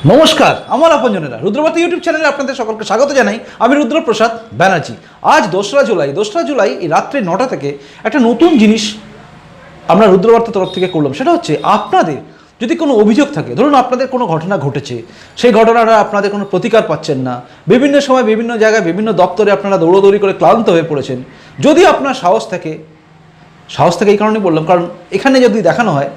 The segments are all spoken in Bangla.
নমস্কার আমার আপনজনেরা, রুদ্রবার্তা ইউটিউব চ্যানেলে আপনাদের সকলকে স্বাগত জানাই। আমি রুদ্রপ্রসাদ ব্যানার্জি। আজ দোসরা জুলাই এই রাত্রি 9টা থেকে একটা নতুন জিনিস আমরা রুদ্রবার্তার তরফ থেকে করলাম। সেটা হচ্ছে, আপনাদের যদি কোনো অভিযোগ থাকে, ধরুন আপনাদের কোনো ঘটনা ঘটেছে, সেই ঘটনাটা আপনাদের কোনো প্রতিকার পাচ্ছেন না, বিভিন্ন সময় বিভিন্ন জায়গায় বিভিন্ন দপ্তরে আপনারা দৌড়দৌড়ি করে ক্লান্ত হয়ে পড়েছেন, যদি আপনার সাহস থাকে এই কারণে বললাম, কারণ এখানে যদি দেখানো হয়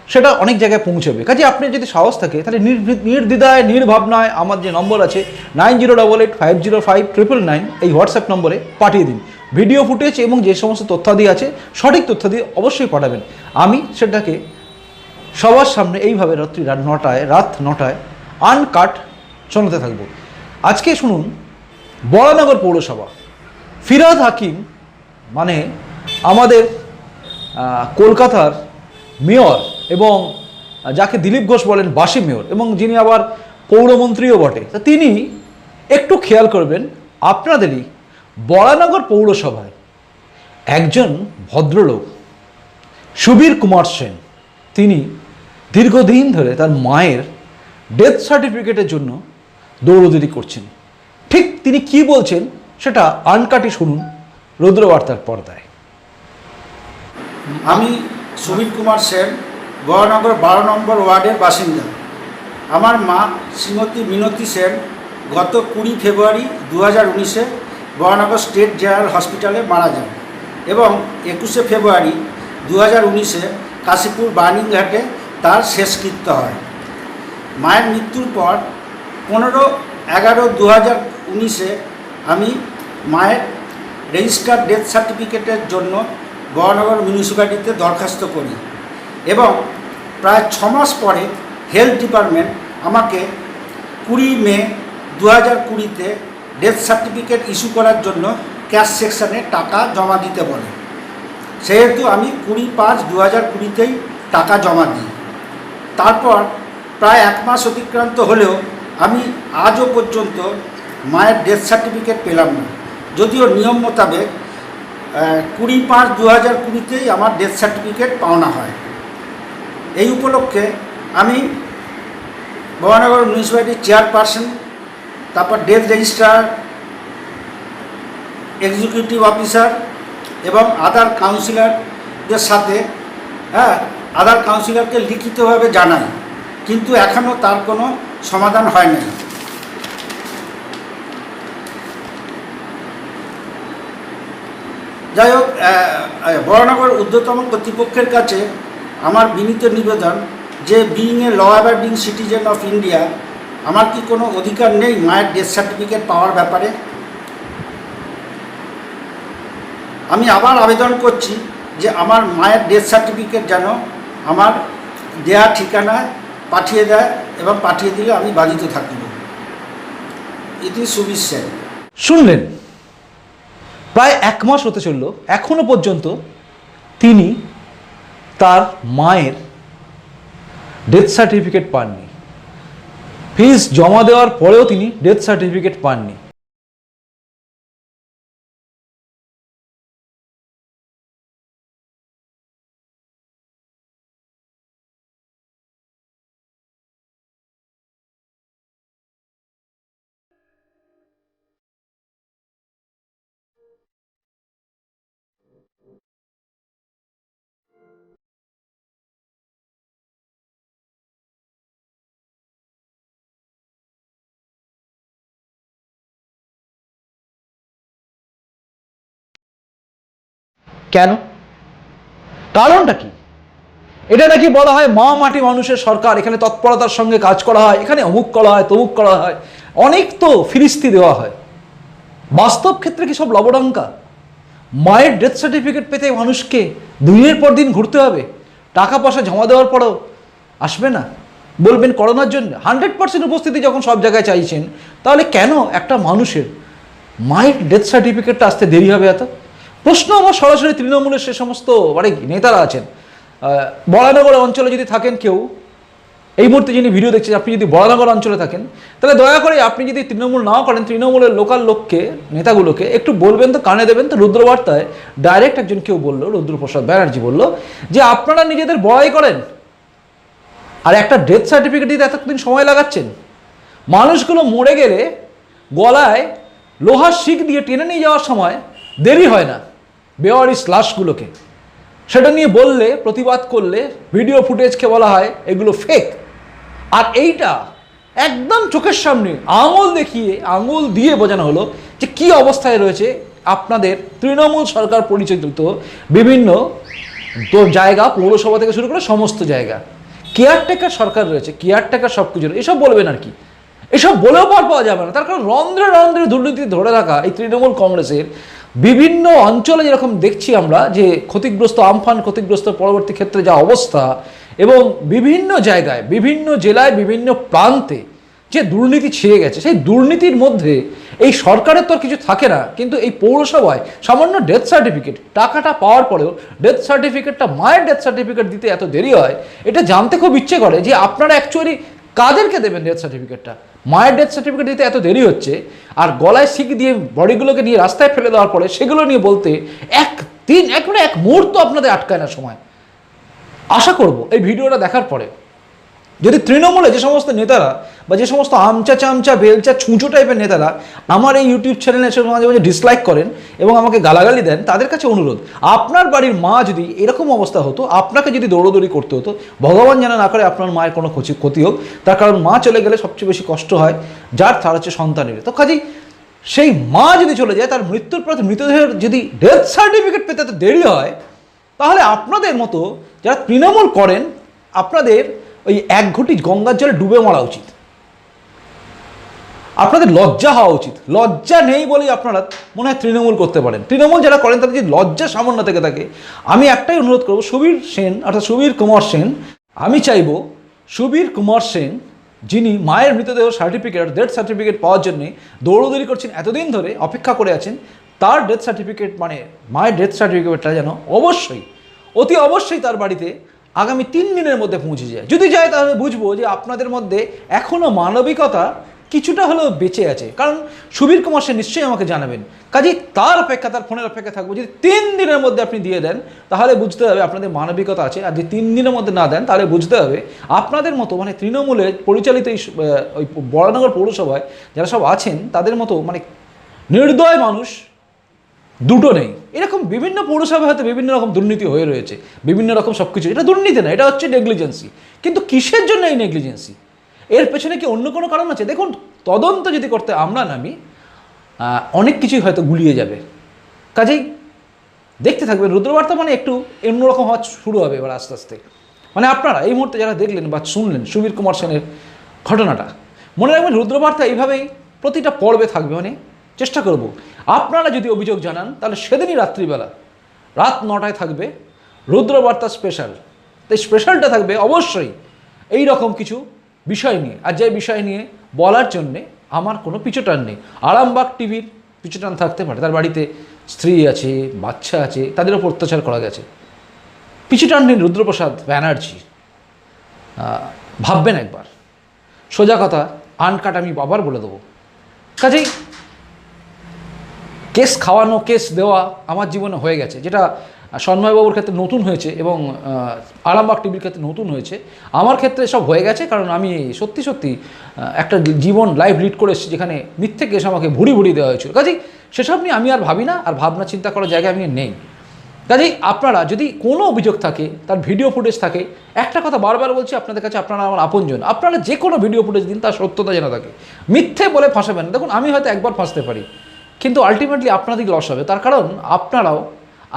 সেটা অনেক জায়গায় পৌঁছবে। কাজে আপনি যদি সাহস থাকে তাহলে নির্দ্বিধায় নির্ভাবনায় আমার যে নম্বর আছে 9088505999 এই হোয়াটসঅ্যাপ নম্বরে পাঠিয়ে দিন। ভিডিও ফুটেজ এবং যে সমস্ত তথ্যাদি আছে সঠিক তথ্যাদি অবশ্যই পাঠাবেন। আমি সেটাকে সবার সামনে এইভাবে রাত 9টায় আনকাট শোনাতে থাকবো। আজকে শুনুন, বরানগর পৌরসভা ফিরহাদ হাকিম, মানে আমাদের কলকাতার মেয়র এবং যাকে দিলীপ ঘোষ বলেন বাসি মেয়র, এবং যিনি আবার পৌরমন্ত্রীও বটে, তা তিনি একটু খেয়াল করবেন, আপনাদেরই বরানগর পৌরসভায় একজন ভদ্রলোক সুবীর কুমার সেন, তিনি দীর্ঘদিন ধরে তার মায়ের ডেথ সার্টিফিকেটের জন্য দৌড়দৌড়ি করছেন। ঠিক তিনি কি বলছেন সেটা আনকাটি শুনুন রুদ্রবার্তার পর্দায়। আমি সুবীর কুমার সেন, বরানগর 12 নম্বর ওয়ার্ডের বাসিন্দা। আমার মা শ্রীমতী মিনতি সেন গত 20 ফেব্রুয়ারি 2019-এ বরানগর স্টেট জেনারেল হসপিটালে মারা যান এবং 21 ফেব্রুয়ারি 2019-এ কাশীপুর বার্নিংঘাটে তার শেষকৃত্য হয়। মায়ের মৃত্যুর পর 15/11/2019-এ আমি মায়ের রেজিস্টার্ড ডেথ সার্টিফিকেটের জন্য বরানগর মিউনিসিপ্যালিটিতে দরখাস্ত করি এবং প্রায় 6 মাস পরে হেলথ ডিপার্টমেন্ট আমাকে 20 মে 2020-তে ডেথ সার্টিফিকেট ইস্যু করার জন্য ক্যাশ সেকশানে টাকা জমা দিতে বলে। সেহেতু আমি 20/5/2020-তেই টাকা জমা দিই। তারপর প্রায় 1 মাস অতিক্রান্ত হলেও আমি আজও পর্যন্ত মায়ের ডেথ সার্টিফিকেট পেলাম না, যদিও নিয়ম মোতাবেক 20/5/2020-তেই আমার ডেথ সার্টিফিকেট পাওনা হয়। এই উপলক্ষে আমি বরানগর মিউনিসিপ্যালিটির চেয়ারপারসন, তারপর ডেথ রেজিস্ট্রার, এক্সিকিউটিভ অফিসার এবং আদার কাউন্সিলরদের সাথে আদার কাউন্সিলরকে লিখিতভাবে জানাই, কিন্তু এখনও তার কোনো সমাধান হয় নাই। যাই হোক, বরানগর ঊর্ধ্বতম কর্তৃপক্ষের কাছে আমার বিনীত নিবেদন যে, being a law abiding citizen of India, আমার কি কোনো অধিকার নেই মায়ের ডেথ সার্টিফিকেট পাওয়ার ব্যাপারে? আমি আবার আবেদন করছি যে আমার মায়ের ডেথ সার্টিফিকেট যেন আমার দেয়া ঠিকানায় পাঠিয়ে দেয়, এবং পাঠিয়ে দিলে আমি বাধিত থাকব। এটি সুবীর সেন। শুনলেন, প্রায় 1 মাস হতে চলল, এখনো পর্যন্ত তিনি তার মায়ের ডেথ সার্টিফিকেট পাননি। ফিস জমা দেওয়ার পরেও তিনি ডেথ সার্টিফিকেট পাননি। কেন? কারণটা কি? এটা নাকি বলা হয় মা মাটি মানুষের সরকার, এখানে তৎপরতার সঙ্গে কাজ করা হয়, এখানে অমুক করা হয়, তমুক করা হয়, অনেক তো ফিরিস্তি দেওয়া হয়। বাস্তব ক্ষেত্রে কি সব লবডঙ্কা? মায়ের ডেথ সার্টিফিকেট পেতে মানুষকে দিনের পর দিন ঘুরতে হবে, টাকা পয়সা জমা দেওয়ার পরেও আসবে না, বলবেন করোনার জন্য। 100% উপস্থিতি যখন সব জায়গায় চাইছেন, তাহলে কেন একটা মানুষের মায়ের ডেথ সার্টিফিকেটটা আসতে দেরি হবে এত? প্রশ্ন আমার সরাসরি তৃণমূলের সে সমস্ত নেতারা আছেন। বরানগর অঞ্চলে যদি থাকেন কেউ, এই মুহূর্তে যিনি ভিডিও দেখছেন, আপনি যদি বরানগর অঞ্চলে থাকেন, তাহলে দয়া করে আপনি যদি তৃণমূল নাও করেন, তৃণমূলের লোকাল লোককে, নেতাগুলোকে একটু বলবেন তো, কানে দেবেন তো। রুদ্রবার্তায় ডাইরেক্ট একজন কেউ বললো, রুদ্রপ্রসাদ ব্যানার্জি বলল যে আপনারা নিজেদের বড়াই করেন আর একটা ডেথ সার্টিফিকেট দিতে এতদিন সময় লাগাচ্ছেন। মানুষগুলো মরে গেলে গলায় লোহার শিক দিয়ে টেনে নিয়ে যাওয়ার সময় দেরি হয় না বেওয়ারিশ লাশগুলোকে। সেটা নিয়ে বললে, প্রতিবাদ করলে ভিডিও ফুটেজকে বলা হয় এগুলো ফেক। আর এইটা একদম চোখের সামনে আঙুল দিয়ে বোঝানো হলো যে কি অবস্থায় রয়েছে আপনাদের তৃণমূল সরকার পরিচালিত বিভিন্ন জায়গা, পৌরসভা থেকে শুরু করে সমস্ত জায়গা। কেয়ারটেকার সরকার রয়েছে, কেয়ারটেকার সব কিছু, এসব বলবেন আর কি, এসব বলেও পার পাওয়া যাবে না। তার কারণ রন্ধ্রে রন্ধ্রে দুর্নীতি ধরে রাখা এই তৃণমূল কংগ্রেসের বিভিন্ন অঞ্চলে যেরকম দেখছি আমরা যে ক্ষতিগ্রস্ত, আমফান ক্ষতিগ্রস্ত পরবর্তী ক্ষেত্রে যা অবস্থা, এবং বিভিন্ন জায়গায়, বিভিন্ন জেলায়, বিভিন্ন প্রান্তে যে দুর্নীতি ছেয়ে গেছে, সেই দুর্নীতির মধ্যে এই সরকারের তো আর কিছু থাকে না, কিন্তু এই পৌরসভায় সামান্য ডেথ সার্টিফিকেট, টাকাটা পাওয়ার পরেও ডেথ সার্টিফিকেটটা, মায়ের ডেথ সার্টিফিকেট দিতে এত দেরি হয়। এটা জানতে খুব ইচ্ছে করে যে আপনারা অ্যাকচুয়ালি কাদেরকে দেবেন ডেথ সার্টিফিকেটটা। মায়ের ডেথ সার্টিফিকেট দিতে এত দেরি হচ্ছে, আর গলায় শিক দিয়ে বডিগুলোকে নিয়ে রাস্তায় ফেলে দেওয়ার পরে সেগুলো নিয়ে বলতে এক মুহূর্ত আপনাদের আটকায় না সময়। আশা করব এই ভিডিওটা দেখার পরে যদি তৃণমূলে যে সমস্ত নেতারা বা যে সমস্ত আমচা চামচা বেলচা ছুঁচো টাইপের নেতারা আমার এই ইউটিউব চ্যানেলে এসে মাঝে মাঝে ডিসলাইক করেন এবং আমাকে গালাগালি দেন, তাদের কাছে অনুরোধ, আপনার বাড়ির মা যদি এরকম অবস্থা হতো, আপনাকে যদি দৌড়োদৌড়ি করতে হতো, ভগবান যেন না করে আপনার মায়ের কোনো ক্ষতি হোক, তার কারণ মা চলে গেলে সবচেয়ে বেশি কষ্ট হয় যার, তার হচ্ছে সন্তানের। তো কাজেই সেই মা যদি চলে যায়, তার মৃত্যুর পর মৃতদেহের যদি ডেথ সার্টিফিকেট পেতে এত দেরি হয়, তাহলে আপনাদের মতো যারা তৃণমূল করেন, আপনাদের ওই এক ঘটি গঙ্গার জলে ডুবে মরা উচিত। আপনাদের লজ্জা হওয়া উচিত। লজ্জা নেই বলেই আপনারা মনে হয় তৃণমূল করতে পারেন। তৃণমূল যারা করেন তাদের যদি লজ্জা সামান্য থেকে থাকে, আমি একটাই অনুরোধ করবো, সুবীর সেন অর্থাৎ সুবীর কুমার সেন, আমি চাইব সুবীর কুমার সেন যিনি মায়ের মৃতদেহ সার্টিফিকেট, ডেথ সার্টিফিকেট পাওয়ার জন্যে দৌড়দৌড়ি করছেন, এতদিন ধরে অপেক্ষা করে আছেন, তার ডেথ সার্টিফিকেট মানে মায়ের ডেথ সার্টিফিকেটটা যেন অবশ্যই, অতি অবশ্যই তার বাড়িতে আগামী 3 দিনের মধ্যে পৌঁছে যায়। যদি যায় তাহলে বুঝবো যে আপনাদের মধ্যে এখনও মানবিকতা কিছুটা হলেও বেঁচে আছে। কারণ সুবীর কুমার সে নিশ্চয়ই আমাকে জানাবেন, কাজেই তার অপেক্ষা, তার ফোনের অপেক্ষা থাকবো। যদি 3 দিনের মধ্যে আপনি দিয়ে দেন তাহলে বুঝতে হবে আপনাদের মানবিকতা আছে। আর যদি 3 দিনের মধ্যে না দেন তাহলে বুঝতে হবে আপনাদের মতো মানে তৃণমূলের পরিচালিত এই ওই বরানগর পৌরসভায় যারা সব আছেন তাদের মতো মানে নির্দয় মানুষ দুটো নেই। এরকম বিভিন্ন পৌরসভায় হয়তো বিভিন্ন রকম দুর্নীতি হয়ে রয়েছে, বিভিন্ন রকম সব কিছু। এটা দুর্নীতি না, এটা হচ্ছে নেগলিজেন্সি। কিন্তু কিসের জন্য এই নেগলিজেন্সি? এর পেছনে কি অন্য কোনো কারণ আছে? দেখুন, তদন্ত যদি করতে আমরা নামি, অনেক কিছুই হয়তো গুলিয়ে যাবে। কাজেই দেখতে থাকবেন। রুদ্রবার্তা মানে একটু অন্যরকম হওয়া শুরু হবে এবার আস্তে আস্তে। মানে আপনারা এই মুহূর্তে যারা দেখলেন বা শুনলেন সুবীর কুমার সেনের ঘটনাটা, মনে রাখবেন রুদ্রবার্তা এইভাবেই প্রতিটা পর্বে থাকবে। মানে চেষ্টা করব আপনারা যদি অভিযোগ জানান তাহলে সেদিনই রাত্রিবেলা রাত 9টায় থাকবে রুদ্রবার্তা স্পেশাল। তাই স্পেশালটা থাকবে অবশ্যই এই রকম কিছু বিষয় নিয়ে। আর যে বিষয় নিয়ে বলার জন্যে আমার কোনো পিছুটান নেই। আরামবাগ টিভির পিছুটান থাকতে পারে, তার বাড়িতে স্ত্রী আছে, বাচ্চা আছে, তাদের ওপর অত্যাচার করা গেছে। পিছুটান নেই রুদ্রপ্রসাদ ব্যানার্জি। ভাববেন একবার, সোজা কথা, আনকাট আমি আবার বলে দেবো। কাজেই কেস খাওয়ানো, কেস দেওয়া আমার জীবনে হয়ে গেছে, যেটা সন্ময়বাবুর ক্ষেত্রে নতুন হয়েছে এবং আরামবাগ টিভির ক্ষেত্রে নতুন হয়েছে। আমার ক্ষেত্রে সব হয়ে গেছে, কারণ আমি সত্যি সত্যি একটা জীবন লাইফ লিড করে এসেছি যেখানে মিথ্যে কেস আমাকে ভুড়ি দেওয়া হয়েছিল। কাজেই সেসব নিয়ে আমি আর ভাবি না, আর ভাবনা চিন্তা করার জায়গায় আমি নেই। কাজেই আপনারা যদি কোনো অভিযোগ থাকে, তার ভিডিও ফুটেজ থাকে, একটা কথা বারবার বলছি আপনাদের কাছে, আপনারা আমার আপনজন, আপনারা যে কোনো ভিডিও ফুটেজ দিন, তার সত্যতা যেন থাকে, মিথ্যে বলে ফাঁসাবেন না। দেখুন, আমি হয়তো একবার ফাঁসতে পারি, কিন্তু আলটিমেটলি আপনাদেরই লস হবে। তার কারণ আপনারাও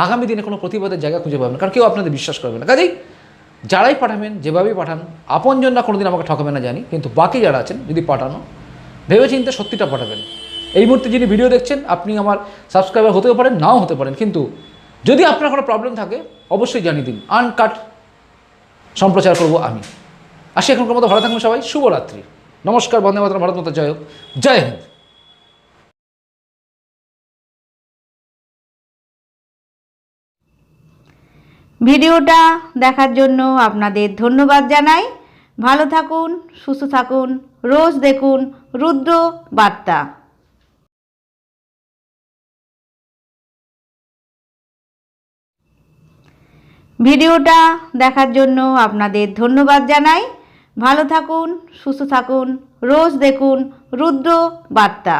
আগামী দিনে কোনো প্রতিবাদের জায়গা খুঁজে পাবেন, কারণ কেউ আপনাদের বিশ্বাস করবে না। কাজেই যারাই পাঠাবেন, যেভাবেই পাঠান, আপনজনরা কোনোদিন আমাকে ঠকাবে না জানি, কিন্তু বাকি যারা আছেন যদি পাঠানো ভেবেচিন্তে সত্যিটা পাঠাবেন। এই মুহূর্তে যিনি ভিডিও দেখছেন আপনি আমার সাবস্ক্রাইবার হতেও পারেন, নাও হতে পারেন, কিন্তু যদি আপনার কোনো প্রবলেম থাকে অবশ্যই জানিয়ে দিন। আনকাট সম্প্রচার করব আমি। আসি এখনকার মতো ভালো থাকবেন সবাই। শুভরাত্রি, নমস্কার, বন্দে মাতরম, ভারত মাতা জয় হোক, জয় হিন্দ। ভিডিওটা দেখার জন্য আপনাদের ধন্যবাদ জানাই। ভালো থাকুন, সুস্থ থাকুন, রোজ দেখুন রুদ্র বার্তা। ভিডিওটা দেখার জন্য আপনাদের ধন্যবাদ জানাই। ভালো থাকুন, সুস্থ থাকুন, রোজ দেখুন রুদ্র বার্তা।